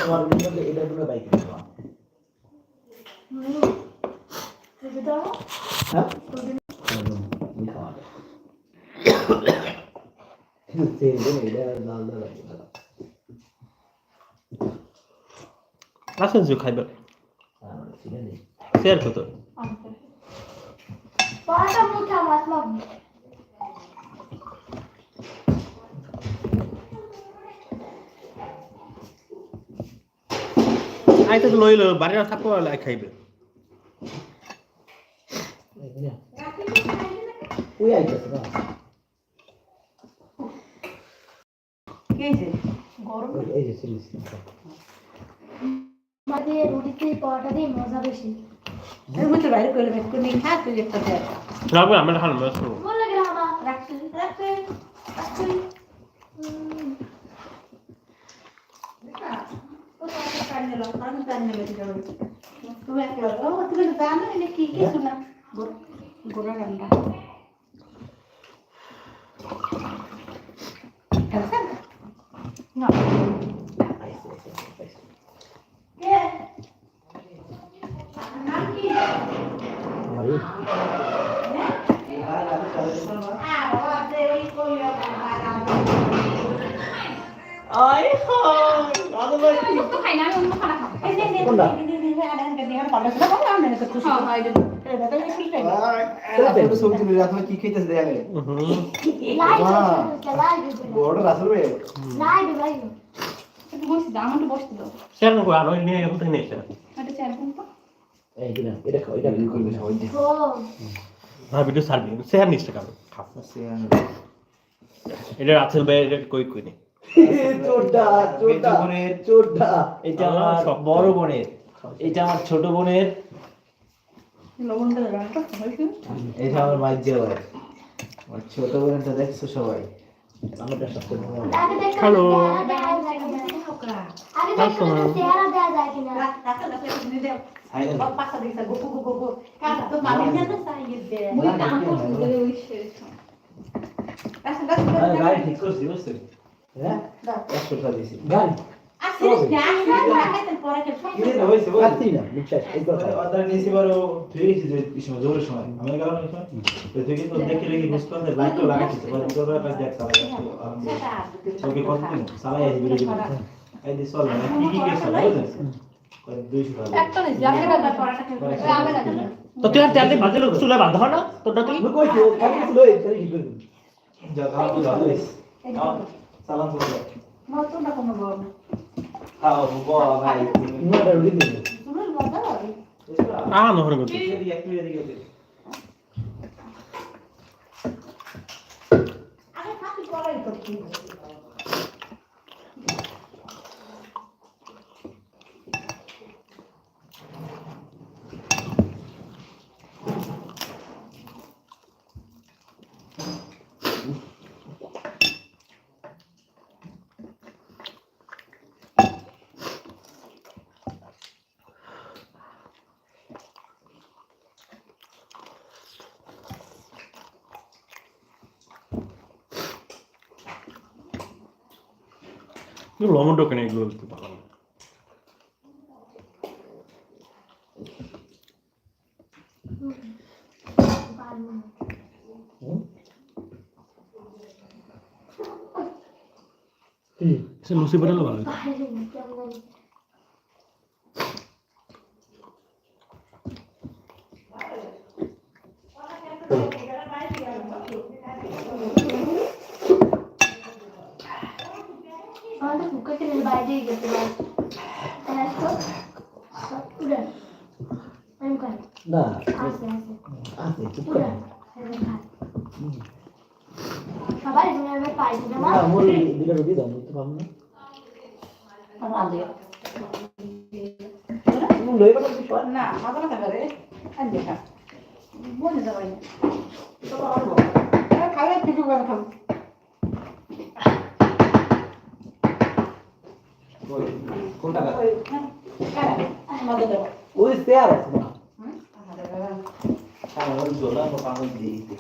তোমার মধ্যে এটা কোনো বাইক না তুই দাও হ্যাঁ আমি খাওয়া সেই দিন এটা লাল লাল আসেন যে খাইবে ঠিক আছে শেয়ার কত পাটা মুঠা মাতলাম আইতে তো লইলো বাড়ি আর থাকবো লাই খাইবে ওই আইতেছে না কে যে গরম এই যে সিরিজ মাঝে রুটিতে পরোটা দিয়ে মজা বেশি এর মধ্যে বাইরে করে বের করে নিয়ে খা তুই একটা দে রাখবে আমরা খান মাছ করব ভালো লাগে না আমার রাখতে রাখতে রাখতে ও তো কাটনে লো কাটনে কাটনে লো দিলো তুমি একলা ও তুমি জানো এনে কি কি শোনা গোরা রান্না খাইছেন না কে নাম কি আমারই আয় হায় দাদু ভাই তো খাই না আমি অন্য খানা খাবো এই যে কোনটা ছবি তুলে রাখলে কি খাইতেছে দেখা যায় বড় রাসেল ভাই লাইভ লাইভ শেয়ার কো আর ওই নিয়ে এখন নেই স্যার এই দিনা এটা খাও এটা কি করবে সবাই ও আর ভিডিও সারবি শেয়ার নিস টাকা খাও এটা রাতের ভাই এটা কই কই নেই চোরটা চোরটা চোরটা এটা আমার বড় বোনের এটা আমার ছোট বোনের এটা আমার মাইজিয়া ভাই আমার ছোট বোনেরটা দেখছো সবাই আমারটা সবচেয়ে ভালো আগে দেখো হ্যালো আগে দেখো চেহারা দেয়া যায় কিনা গাড়ি ঠিক করছি বুঝছো হ্যাঁ 100 টাকা দিছি গাড়ি হইছে কাটতি না বিশ্বাস একবার খাও অর্ডার নিয়েছি বড় ঠিক আছে যে সময় জোরের সময় আমি গেলাম এই সময় তো তুই কিন্তু দেখে রেখে বুঝতে পারছিস লাইট তো লাগাইছিস বড় তোর কাছে দেখ সারা ওকে কত দিন সারা এই ভিডিও এই দিস অল কি কি কেস হলো কত 200 টাকা একটা নেই যাকে না পড়াটা খেলতে হবে না তো তুই আর তেল দিয়ে ভাজলে চুলে বাঁধা হয় না তোরটা তুই কই তো কাটি লই তাই কি করবি যা দাও ভালো হইছে সালাম করো নতুনটা কোনো বল খাও বাবা ভাই ইমানটা রুটি দিন তুমি মজা হবে নহরে গতি এদিকে একটু এদিকে আগে খাতি করাই তো কি লবণ ঢোকে না এগুলো বলতে পারলাম না সে লুচি বানালে ভালো হতো আমাদের কুকার থেকে বাইরে গেছে ভাই তো উড়ে আমি কই না আছে আছে চুপ উড়ে কর সবাই তুমি পাই দিবে মা না মোর দিলে রুটি দাও তো পাবো না আমার দিয়ে তুমি লই বাটা দিছ না মাথা না করে আর দেখা বলে যাবাই না তো পারবো খাবে কিছু করে খাবো কোনটা ওই মজা দেবো ওই শেয়ার আছে না আমার জোলা পাগল দিয়ে